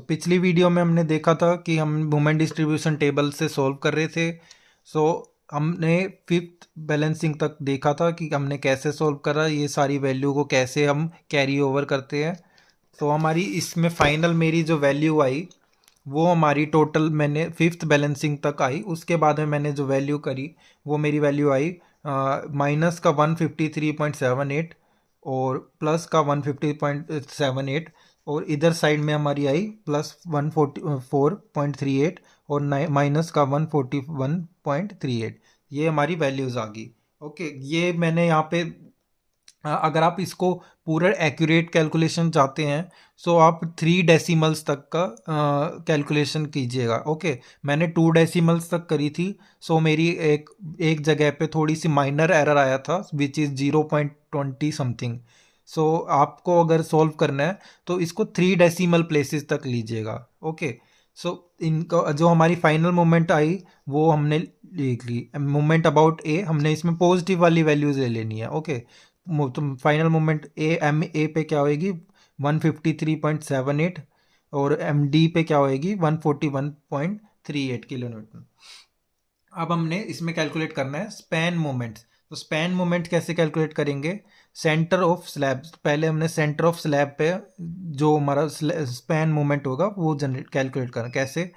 पिछली वीडियो में हमने देखा था कि हम मोमेंट डिस्ट्रीब्यूशन टेबल से सॉल्व कर रहे थे। सो हमने फिफ्थ बैलेंसिंग तक देखा था कि हमने कैसे सॉल्व करा, ये सारी वैल्यू को कैसे हम कैरी ओवर करते हैं। तो हमारी इसमें फाइनल मेरी जो वैल्यू आई वो हमारी टोटल मैंने फिफ्थ बैलेंसिंग तक आई। उसके बाद में मैंने जो वैल्यू करी वो मेरी वैल्यू आई माइनस का 153.78 और प्लस का 150.78 और इधर साइड में हमारी आई प्लस 144.38 और माइनस का 141.38। ये हमारी वैल्यूज़ आ गई। ओके, ये मैंने यहाँ पे अगर आप इसको पूरा एक्यूरेट कैलकुलेशन चाहते हैं सो आप 3 डेसिमल्स तक का कैलकुलेशन कीजिएगा। ओके, मैंने 2 डेसिमल्स तक करी थी। सो मेरी एक एक जगह पे थोड़ी सी माइनर एरर आया था विच इज़ 0.20 समथिंग। सो आपको अगर सॉल्व करना है तो इसको 3 डेसिमल प्लेसेस तक लीजिएगा। ओके, सो इनका जो हमारी फाइनल मोमेंट आई वो हमने लिख ली। मोमेंट अबाउट ए हमने इसमें पॉजिटिव वाली वैल्यूज ले लेनी है। ओके, तो फाइनल मोमेंट ए पे क्या होएगी 153.78 और एम डी पे क्या होएगी 141.38 किलो न्यूटन। अब हमने इसमें कैलकुलेट करना है स्पैन मोमेंट। तो स्पैन मोमेंट कैसे कैलकुलेट करेंगे, सेंटर ऑफ स्लैब, पहले हमने सेंटर ऑफ स्लैब पे जो हमारा स्पैन मोमेंट होगा वो जनरेट कैलकुलेट करना। कैसे,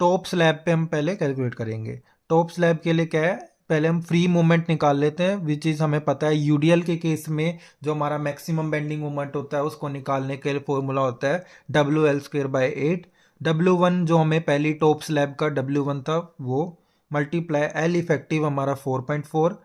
टॉप स्लैब पे हम पहले कैलकुलेट करेंगे। टॉप स्लैब के लिए क्या है, पहले हम फ्री मूवमेंट निकाल लेते हैं विच इज़ हमें पता है यूडीएल के केस में जो हमारा मैक्सिमम बेंडिंग मोमेंट होता है उसको निकालने के लिए फॉर्मूला होता है WL²/8। W1 जो हमें पहली टॉप स्लैब का W1 था वो मल्टीप्लाई L इफेक्टिव हमारा 4.4।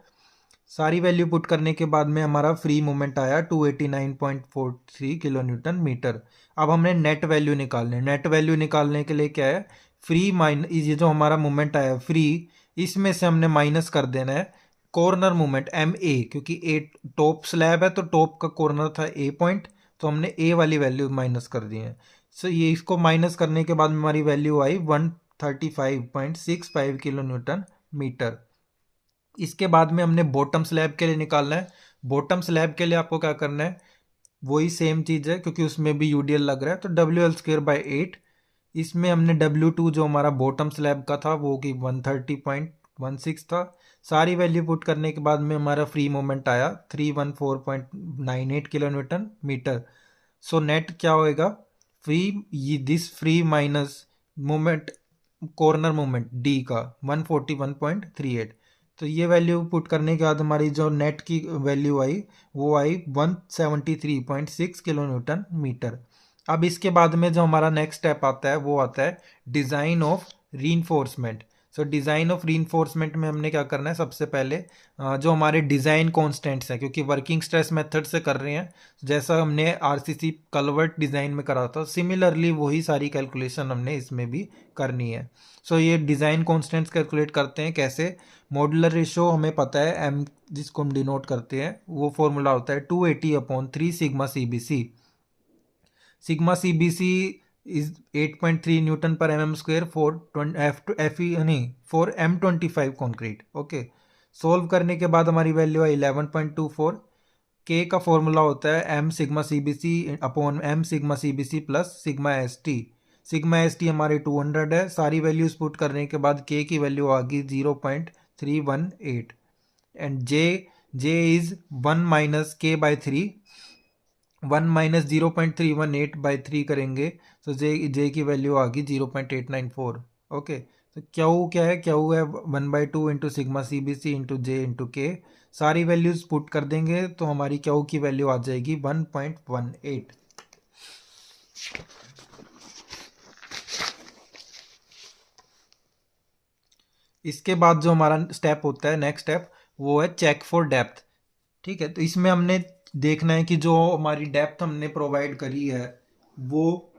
सारी वैल्यू पुट करने के बाद में हमारा फ्री मूवमेंट आया 289.43 किलो न्यूटन मीटर। अब हमने नेट वैल्यू निकालने, नेट वैल्यू निकालने के लिए क्या है, फ्री माइन ये जो हमारा मूवमेंट आया फ्री, इसमें से हमने माइनस कर देना है कॉर्नर मूवमेंट एम ए, क्योंकि ए टॉप स्लैब है तो टॉप का कॉर्नर था ए पॉइंट, तो हमने ए वाली वैल्यू माइनस कर दी है। सो ये इसको माइनस करने के बाद हमारी वैल्यू आई 135.65 किलो न्यूटन मीटर। इसके बाद में हमने बॉटम स्लैब के लिए निकालना है। बॉटम स्लैब के लिए आपको क्या करना है, वही सेम चीज़ है क्योंकि उसमें भी यूडीएल लग रहा है, तो WL²/8। इसमें हमने W2 जो हमारा बॉटम स्लैब का था वो कि 130.16 था। सारी वैल्यू पुट करने के बाद में हमारा फ्री मोमेंट आया 314.98 kilo newton metre. So net क्या होएगा, फ्री ये this free minus moment corner moment D का 141.38। तो ये वैल्यू पुट करने के बाद हमारी जो नेट की वैल्यू आई वो आई 173.6 किलो न्यूटन मीटर। अब इसके बाद में जो हमारा नेक्स्ट स्टेप आता है वो आता है design of reinforcement. So design of reinforcement में हमने क्या करना है, सबसे पहले जो हमारे डिज़ाइन कॉन्स्टेंट्स हैं, क्योंकि वर्किंग स्ट्रेस मेथड से कर रहे हैं, जैसा हमने आरसीसी कलवर्ट डिज़ाइन में करा था सिमिलरली वही सारी कैलकुलेशन हमने इसमें भी करनी है। सो ये डिज़ाइन कॉन्स्टेंट्स कैलकुलेट करते हैं कैसे, मॉड्यूलर रेशो हमें पता है एम जिसको हम डिनोट करते हैं, वो फॉर्मूला होता है 280/3 sigma CBC। Sigma CBC is 8.3 Newton पर mm² for for M25 concrete. Okay, solve करने के बाद हमारी वैल्यू है 11.24। के का फॉर्मूला होता है M sigma CBC/M sigma CBC plus sigma ST। Sigma ST हमारी 200 है। सारी वैल्यूज पुट करने के बाद के की वैल्यू आ गई 0.318 एंड जे इज 1 - K/3। 1 - 0.318/3 करेंगे तो जे की वैल्यू आ गई 0.894। ओके, तो क्यू क्या है, क्यू है 1/2 into sigma CBC into J into के। सारी वैल्यूज पुट कर देंगे तो हमारी क्यू की वैल्यू आ जाएगी 1.18। इसके बाद जो हमारा स्टेप होता है नेक्स्ट स्टेप वो है चेक फॉर डेप्थ। ठीक है, तो इसमें हमने देखना है कि जो हमारी डेप्थ हमने प्रोवाइड करी है वो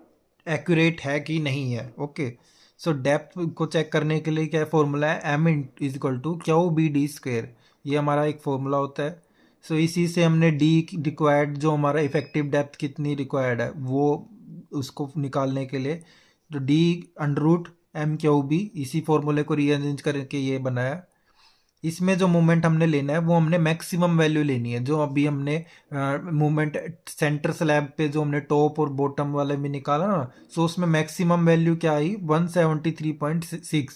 एक्यूरेट है कि नहीं है। ओके, सो डेप्थ को चेक करने के लिए क्या फॉर्मूला है, M = QBD²। ये हमारा एक फॉर्मूला होता है। सो इसी से हमने डी रिक्वायर्ड जो हमारा इफेक्टिव डेप्थ कितनी रिक्वायर्ड है वो उसको निकालने के लिए, तो D √M/QB इसी फॉर्मूले को रीअरेंज करके ये बनाया। इसमें जो मोमेंट हमने लेना है वो हमने मैक्सिमम वैल्यू लेनी है, जो अभी हमने मोमेंट सेंटर स्लैब पे जो हमने टॉप और बॉटम वाले में निकाला ना, सो उसमें मैक्सिमम वैल्यू क्या आई 173.6,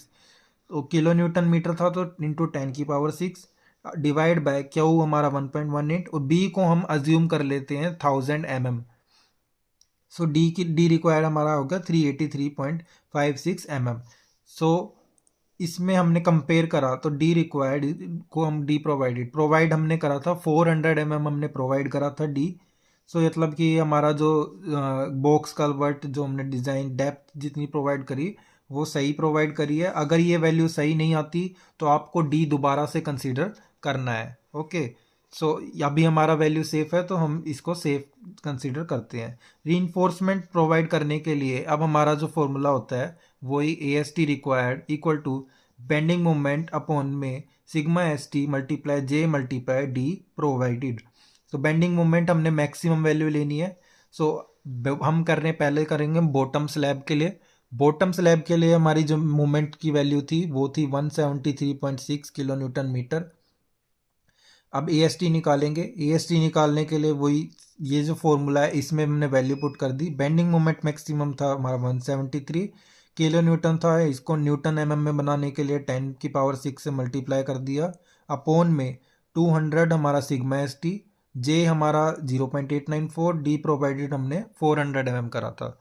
तो किलो न्यूटन मीटर था, तो इंटू 10⁶ डिवाइड बाय क्यू हमारा 1.18 और बी को हम अज्यूम कर लेते हैं 1000 mm। सो डी रिक्वायर्ड हमारा होगा 383.56 mm। सो इसमें हमने कंपेयर करा तो डी रिक्वायर्ड को हम डी प्रोवाइड हमने करा था 400 mm हमने प्रोवाइड करा था डी। सो मतलब कि हमारा जो बॉक्स कलवर्ट जो हमने डिज़ाइन डेप्थ जितनी प्रोवाइड करी वो सही प्रोवाइड करी है। अगर ये वैल्यू सही नहीं आती तो आपको डी दोबारा से कंसीडर करना है। ओके, सो अभी हमारा वैल्यू सेफ है तो हम इसको सेफ कंसीडर करते हैं। रीइंफोर्समेंट प्रोवाइड करने के लिए अब हमारा जो फॉर्मूला होता है वही A S T required equal to bending moment upon में sigma S T multiply J multiply D provided. So bending moment हमने मैक्सिमम वैल्यू लेनी है। सो हम पहले करेंगे बॉटम स्लैब के लिए। बॉटम स्लैब के लिए हमारी जो मोमेंट की वैल्यू थी वो थी 173.6 किलो न्यूटन मीटर। अब ए एस टी निकालेंगे। ए एस टी निकालने के लिए वही ये जो फॉर्मूला है इसमें हमने वैल्यू पुट कर दी। बेंडिंग मोमेंट मैक्सिमम था हमारा 173 किलो न्यूटन था, इसको न्यूटन एम में बनाने के लिए 10⁶ से मल्टीप्लाई कर दिया अपॉन में 200 हमारा सिग्मा एस टी, जे हमारा 0.894, डी प्रोवाइडेड हमने 400 mm करा था।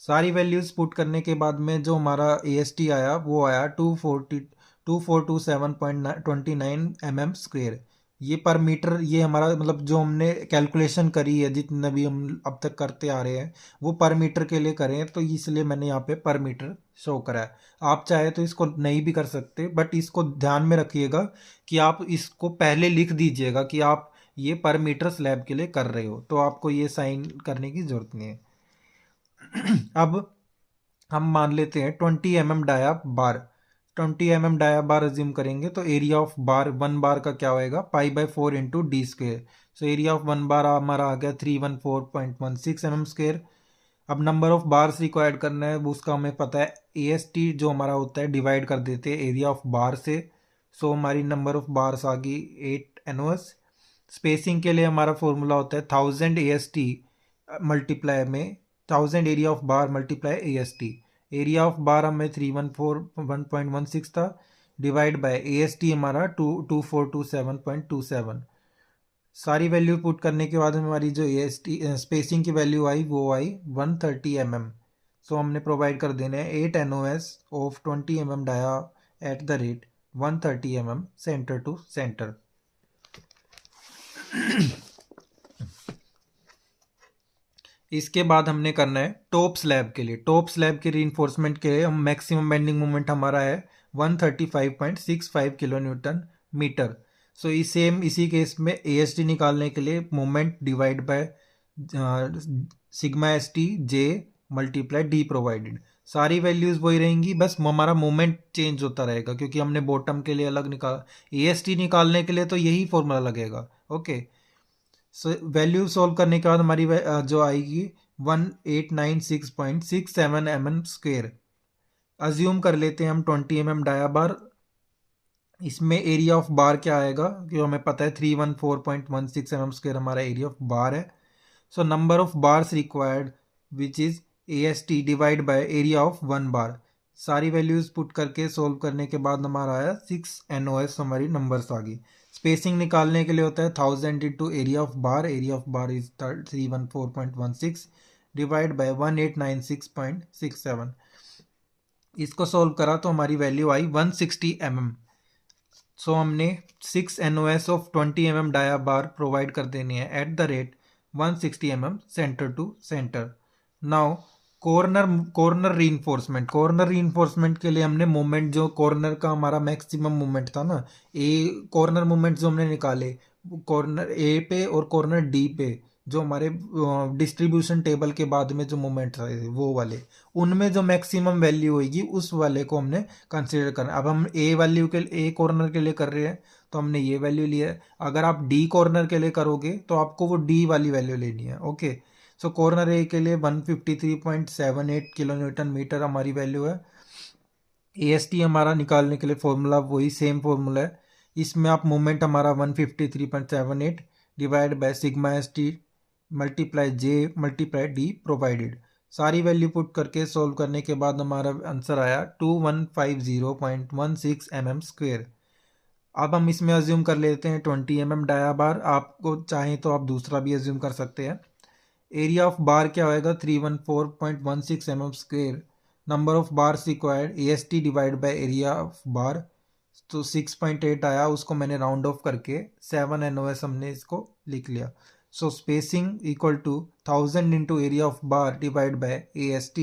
सारी वैल्यूज पुट करने के बाद में जो हमारा ए एस टी आया वो आया 2427.29 mm²। ये पर मीटर, ये हमारा मतलब जो हमने कैलकुलेशन करी है जितने भी हम अब तक करते आ रहे हैं वो पर मीटर के लिए करें, तो इसलिए मैंने यहाँ पे पर मीटर शो करा है। आप चाहे तो इसको नहीं भी कर सकते, बट इसको ध्यान में रखिएगा कि आप इसको पहले लिख दीजिएगा कि आप ये पर मीटर स्लैब के लिए कर रहे हो, तो आपको ये साइन करने की जरूरत नहीं है। अब हम मान लेते हैं 20 mm डाया बार। 20 mm डाया बार अज्यूम करेंगे तो एरिया ऑफ बार 1 बार का क्या होएगा π/4 into D square. So area of 1 bar हमारा आ गया 314.16 mm²। अब नंबर ऑफ बार्स रिक्वायर्ड करना है, वो उसका हमें पता है ए एस टी जो हमारा होता है डिवाइड कर देते हैं एरिया ऑफ बार से। सो हमारी नंबर ऑफ बार्स आ गई 8 NOS। स्पेसिंग के लिए हमारा फॉर्मूला होता है 1000 AST मल्टीप्लाई में 1000 area of bar multiply AST। Area of बार हमें 314.116 था, डिवाइड बाय AST हमारा 2427.27। सारी वैल्यू पुट करने के बाद हमारी जो AST स्पेसिंग की वैल्यू आई वो आई 130 mm। सो हमने प्रोवाइड कर देने हैं 8 NOS of 20 mm dia at the rate 130 mm centre to centre. इसके बाद हमने करना है टॉप स्लैब के लिए। टॉप स्लैब के रीइंफोर्समेंट के लिए हम मैक्सिमम बेंडिंग मोमेंट हमारा है 135.65 किलो न्यूटन मीटर। सो इसी केस में AST निकालने के लिए moment divide by sigma S T J multiply D provided. सारी वैल्यूज वही रहेंगी, बस हमारा मोमेंट चेंज होता रहेगा क्योंकि हमने बॉटम के लिए अलग निकाला। AST निकालने के लिए तो यही फॉर्मूला लगेगा। ओके, सो वैल्यू सॉल्व करने के बाद हमारी जो आएगी 1896.67 mm²। अज्यूम कर लेते हैं हम 20 mm डाया बार। इसमें एरिया ऑफ बार क्या आएगा, क्योंकि हमें पता है 314.16 mm² हमारा एरिया ऑफ बार है। So number of bars required which is AST divide by area of 1 बार। सारी वैल्यूज पुट करके सोल्व करने के बाद हमारा आया 6 NOS हमारी नंबर्स आ गई। स्पेसिंग निकालने के लिए होता है 1000 into area of bar is 314.16 divide by 1896.67। इसको सोल्व करा तो हमारी वैल्यू आई 160 mm। सो हमने 6 NOS of 20 mm dia bar provide कर देनी है at the rate 160 mm centre to centre. Now corner reinforcement के लिए हमने मोमेंट जो कॉर्नर का हमारा मैक्सिमम मोमेंट था ना, कॉर्नर मोमेंट जो हमने निकाले कॉर्नर ए पे और कॉर्नर डी पे, जो हमारे डिस्ट्रीब्यूशन टेबल के बाद में जो मोमेंट था वो वाले, उनमें जो मैक्सिमम वैल्यू होगी उस वाले को हमने कंसिडर करना। अब हम ए कॉर्नर के लिए कर रहे हैं तो हमने ये वैल्यू लिया है। अगर आप डी कॉर्नर के लिए करोगे तो आपको वो डी वाली वैल्यू लेनी है। ओके, सो कॉर्नर ए के लिए 153.78 किलो न्यूटन मीटर हमारी वैल्यू है। AST हमारा निकालने के लिए फॉर्मूला वही सेम फॉर्मूला है इसमें आप मोमेंट हमारा 153.78 divide by sigma S T multiply J multiply D provided. सारी वैल्यू पुट करके सॉल्व करने के बाद हमारा आंसर आया 2150.16 mm²। अब हम इसमें अज्यूम कर लेते हैं 20 mm डाया बार। आपको चाहें तो आप दूसरा भी अज्यूम कर सकते हैं। एरिया ऑफ बार क्या होएगा 314.16 mm²। Number of bars required AST divide by area of बार, तो 6.8 आया, उसको मैंने राउंड ऑफ करके 7 NOS हमने इसको लिख लिया। So spacing equal to 1000 into area of bar divide by AST।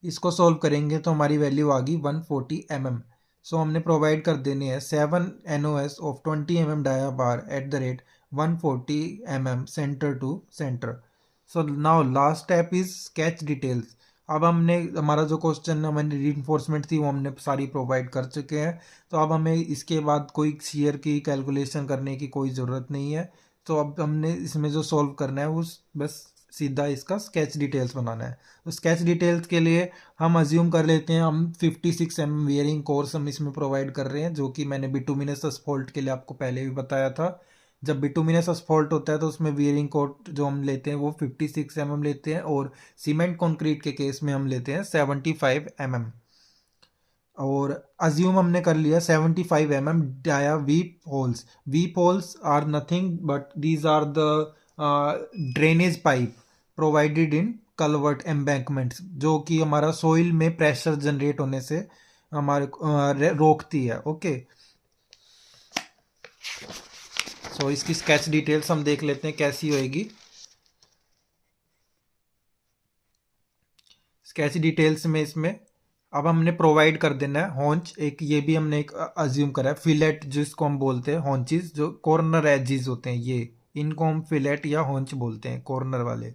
इसको सॉल्व करेंगे तो हमारी वैल्यू आ गई 140 mm। सो हमने प्रोवाइड कर देने हैं 7 NOS of 20 mm dia bar at the rate 140 mm centre to centre. So now last step is sketch details. अब हमने हमारा जो क्वेश्चन हमारी रीइंफोर्समेंट थी वो हमने सारी प्रोवाइड कर चुके हैं, तो अब हमें इसके बाद कोई शियर की कैलकुलेशन करने की कोई ज़रूरत नहीं है। तो अब हमने इसमें जो सॉल्व करना है वो बस सीधा इसका स्केच डिटेल्स बनाना है। तो स्केच डिटेल्स के लिए हम अज्यूम कर लेते हैं हम 56 mm वियरिंग कोर्स हम इसमें प्रोवाइड कर रहे हैं, जो कि मैंने बिटुमिनस असफॉल्ट के लिए आपको पहले भी बताया था। जब बिटुमिनस असफॉल्ट होता है तो उसमें वियरिंग कोट जो हम लेते हैं वो 56 mm लेते हैं, और सीमेंट कंक्रीट के केस में हम लेते हैं 75 mm। और अज्यूम हमने कर लिया 75 mm dia weep holes. Weep holes are nothing but these are the drainage pipe provided in culvert embankments, जो कि हमारा सोइल में प्रेशर जनरेट होने से हमारे रोकती है। ओके, सो इसकी स्केच डिटेल्स हम देख लेते हैं कैसी होएगी। स्केच डिटेल्स में इसमें अब हमने प्रोवाइड कर देना है हॉन्च, एक ये भी हमने एक अज्यूम करा है फिलेट जिसको हम बोलते हैं हॉन्चेस, जो कॉर्नर एजेस होते हैं ये, इनको हम फिलेट या हॉन्च बोलते हैं कॉर्नर वाले।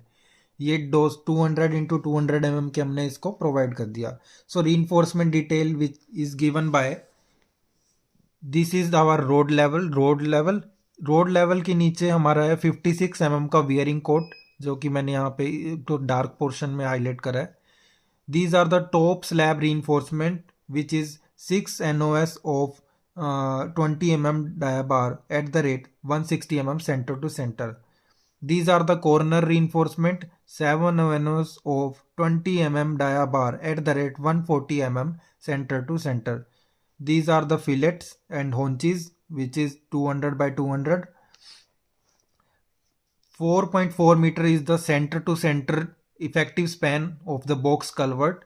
ये डोज 200 इंटू 200 mm के हमने इसको प्रोवाइड कर दिया। So reinforcement detail which is given by this is our road level. Road level के नीचे हमारा है 56 mm का वियरिंग कोट, जो कि मैंने यहाँ पे तो डार्क पोर्शन में हाईलाइट करा है। These are the top slab reinforcement which is 6 NOS of 20 mm dia bar at the rate 160 mm center to center. These are the corner reinforcement 7 NOS of 20 mm dia bar at the rate 140 mm center to center. These are the fillets and haunches which is 200 by 200. 4.4 meter is the center to center effective span of the box culvert.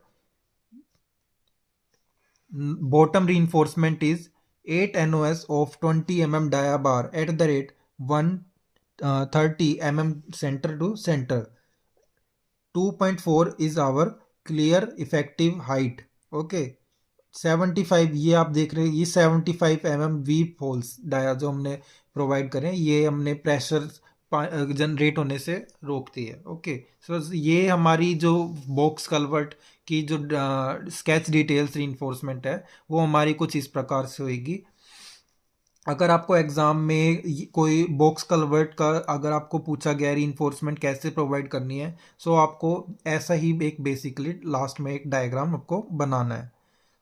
Bottom reinforcement is 8 NOS of 20 mm dia bar at the rate 130 mm center to center. 2.4 is our clear effective height. Okay, 75 ये आप देख रहे हैं, ये 75 mm weep holes dia जो हमने provide करें, ये हमने प्रेशर जनरेट होने से रोकती है। ओके, सो ये हमारी जो बॉक्स कलवर्ट की जो स्केच डिटेल्स रीइंफोर्समेंट है वो हमारी कुछ इस प्रकार से होगी। अगर आपको एग्जाम में कोई बॉक्स कलवर्ट का अगर आपको पूछा गया रीइंफोर्समेंट कैसे प्रोवाइड करनी है, सो आपको ऐसा ही एक बेसिकली लास्ट में एक डायग्राम आपको बनाना है।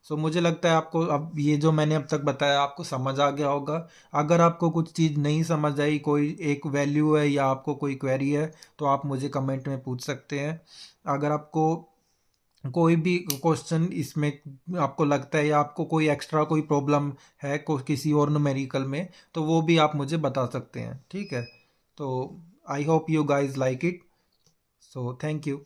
सो मुझे लगता है आपको अब ये जो मैंने अब तक बताया आपको समझ आ गया होगा। अगर आपको कुछ चीज़ नहीं समझ आई, कोई एक वैल्यू है या आपको कोई क्वेरी है, तो आप मुझे कमेंट में पूछ सकते हैं। अगर आपको कोई भी क्वेश्चन इसमें आपको लगता है या आपको कोई एक्स्ट्रा कोई प्रॉब्लम है किसी और न्यूमेरिकल में, तो वो भी आप मुझे बता सकते हैं। ठीक है, तो I hope you guys like it. So thank you.